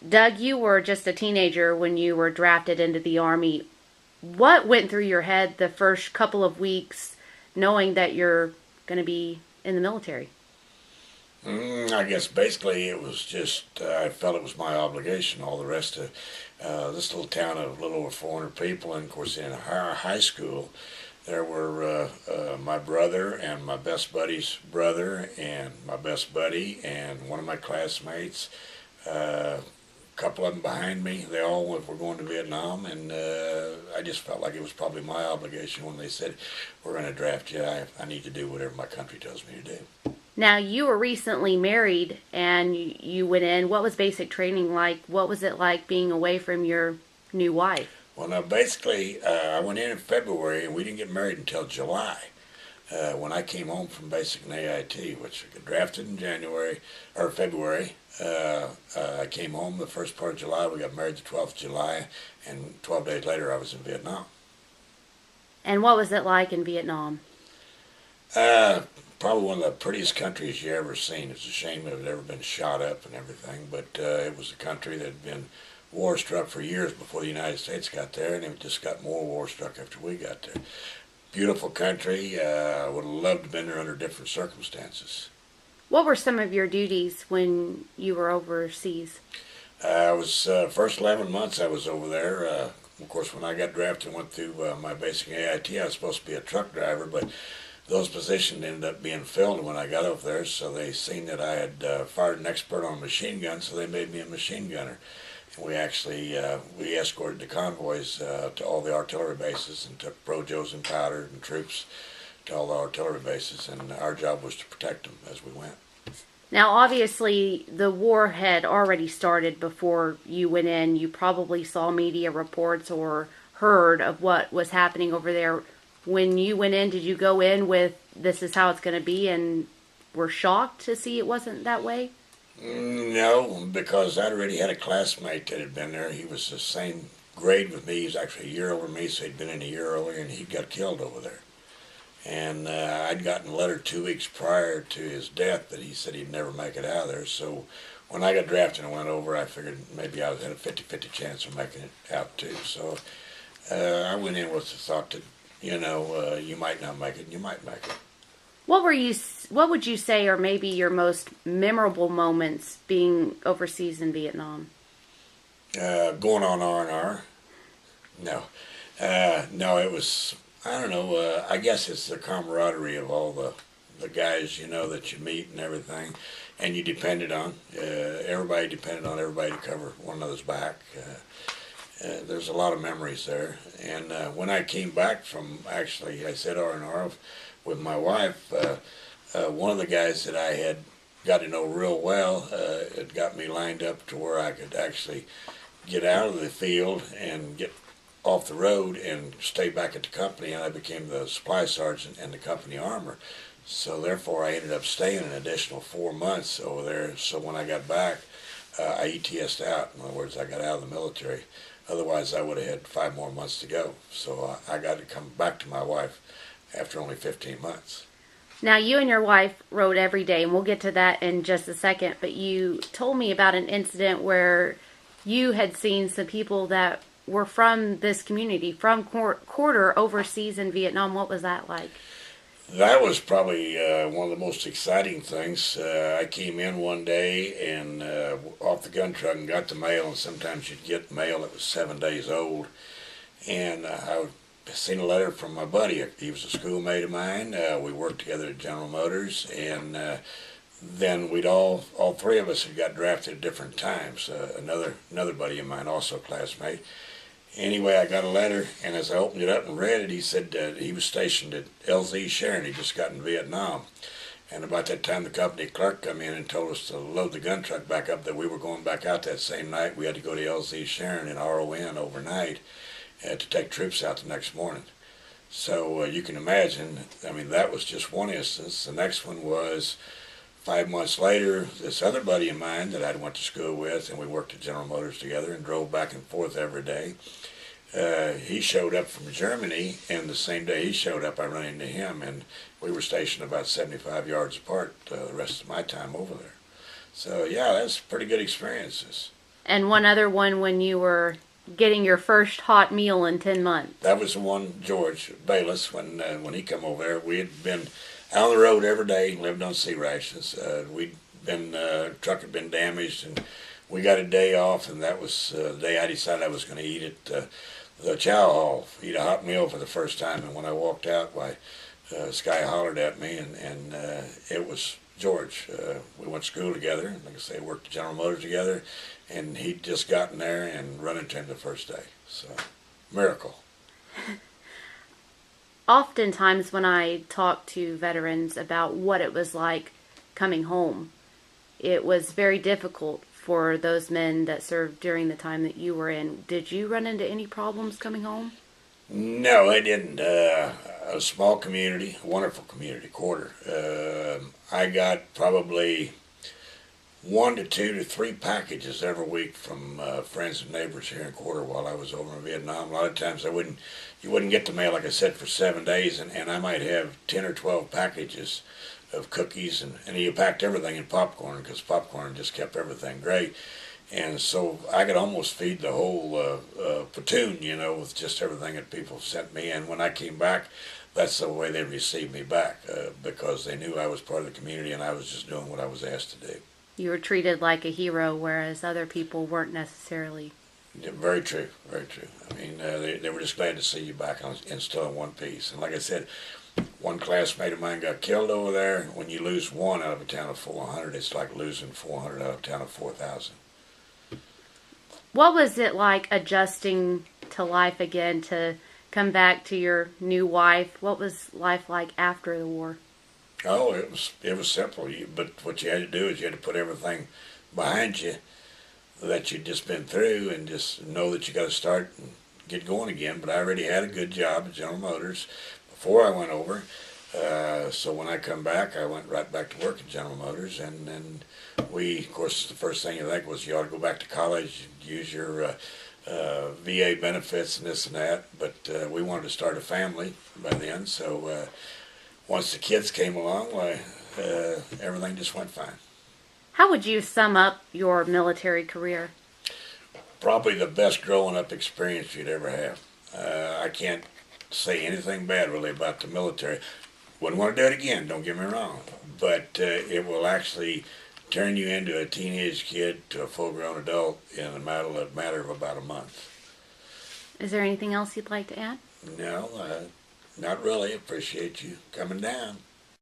Doug, you were just a teenager when you were drafted into the Army. What went through your head the first couple of weeks knowing that you're going to be in the military? I guess basically it was just, I felt it was my obligation. All the rest of this little town of a little over 400 people, and of course in our high school, there were my brother and my best buddy's brother and my best buddy and one of my classmates. A couple of them behind me, they all were going to Vietnam, and I just felt like it was probably my obligation when they said, we're going to draft you. I need to do whatever my country tells me to do. Now, you were recently married and you went in. What was basic training like? What was it like being away from your new wife? Well, now basically, I went in February, and we didn't get married until July. When I came home from basic and AIT, which I got drafted in January or February, I came home the first part of July. We got married the 12th of July, and 12 days later, I was in Vietnam. And what was it like in Vietnam? Probably one of the prettiest countries you ever seen. It's a shame it had ever been shot up and everything, but it was a country that had been war struck for years before the United States got there, and it just got more war struck after we got there. Beautiful country. Would have loved to have been there under different circumstances. What were some of your duties when you were overseas? I was first 11 months I was over there. Of course, when I got drafted and went through my basic AIT, I was supposed to be a truck driver, but those positions ended up being filled when I got over there, so they seen that I had fired an expert on machine guns, so they made me a machine gunner. And we actually we escorted the convoys to all the artillery bases and took projos and powder and troops to all the artillery bases, and our job was to protect them as we went. Now, obviously, the war had already started before you went in. You probably saw media reports or heard of what was happening over there. When you went in, did you go in with this is how it's going to be and were shocked to see it wasn't that way? No, because I'd already had a classmate that had been there. He was the same grade with me. He's actually a year over me, so he'd been in a year earlier, and he got killed over there. And I'd gotten a letter 2 weeks prior to his death that he said he'd never make it out of there. So when I got drafted and went over, I figured maybe I had a 50-50 chance of making it out too. So I went in with the thought that, you might not make it, and you might make it. What would you say are maybe your most memorable moments being overseas in Vietnam? Going on R&R? No. No, it was, I don't know, I guess it's the camaraderie of all the guys, that you meet and everything, and you depended on. Everybody depended on everybody to cover one another's back. There's a lot of memories there. And when I came back from, actually, I said R&R with my wife, one of the guys that I had got to know real well had got me lined up to where I could actually get out of the field and get off the road and stay back at the company, and I became the supply sergeant and the company armor. So therefore I ended up staying an additional 4 months over there. So when I got back, I ETS'd out. In other words, I got out of the military. Otherwise I would have had 5 more months to go. So I got to come back to my wife after only 15 months. Now, you and your wife rode every day, and we'll get to that in just a second, but you told me about an incident where you had seen some people that were from this community, from quarter overseas in Vietnam. What was that like? That was probably one of the most exciting things. I came in one day and off the gun truck and got the mail, and sometimes you'd get mail that was 7 days old. And I seen a letter from my buddy. He was a schoolmate of mine. We worked together at General Motors, and then we'd all three of us had got drafted at different times. Another buddy of mine, also a classmate. Anyway, I got a letter, and as I opened it up and read it, he said he was stationed at LZ Sharon. He just got in Vietnam. And about that time, the company clerk come in and told us to load the gun truck back up, that we were going back out that same night. We had to go to LZ Sharon in RON overnight to take troops out the next morning. So you can imagine, that was just one instance. The next one was 5 months later, this other buddy of mine that I went to school with, and we worked at General Motors together and drove back and forth every day. He showed up from Germany, and the same day he showed up, I ran into him, and we were stationed about 75 yards apart the rest of my time over there. So yeah, that's pretty good experiences. And one other one when you were getting your first hot meal in 10 months. That was the one, George Bayless, when he come over there. We had been out on the road every day, lived on sea rations. Truck had been damaged, and we got a day off, and that was the day I decided I was going to eat at the chow hall, eat a hot meal for the first time. And when I walked out, this guy hollered at me, and it was George. We went to school together, and like I say, worked at General Motors together, and he'd just gotten there and run into him the first day. So, miracle. Oftentimes when I talk to veterans about what it was like coming home, it was very difficult for those men that served during the time that you were in. Did you run into any problems coming home? No, I didn't. A small community, a wonderful community, quarter. I got probably 1 to 2 to 3 packages every week from friends and neighbors here in Quarter while I was over in Vietnam. A lot of times you wouldn't get the mail, like I said, for 7 days, and I might have 10 or 12 packages of cookies, and you packed everything in popcorn because popcorn just kept everything great. And so I could almost feed the whole platoon, with just everything that people sent me. And when I came back, that's the way they received me back because they knew I was part of the community and I was just doing what I was asked to do. You were treated like a hero, whereas other people weren't necessarily. Yeah, very true, very true. I mean, they were just glad to see you back and still in one piece. And like I said, one classmate of mine got killed over there. When you lose one out of a town of 400, it's like losing 400 out of a town of 4,000. What was it like adjusting to life again, to come back to your new wife? What was life like after the war? Oh, it was simple. But what you had to do is you had to put everything behind you that you'd just been through and just know that you got to start and get going again. But I already had a good job at General Motors before I went over. So when I come back, I went right back to work at General Motors. And we, of course, the first thing you think was you ought to go back to college, use your VA benefits and this and that. But we wanted to start a family by then. So once the kids came along, everything just went fine. How would you sum up your military career? Probably the best growing up experience you'd ever have. I can't say anything bad really about the military. Wouldn't want to do it again, don't get me wrong. But it will actually turn you into a teenage kid to a full-grown adult in a matter of about a month. Is there anything else you'd like to add? No, not really. Appreciate you coming down.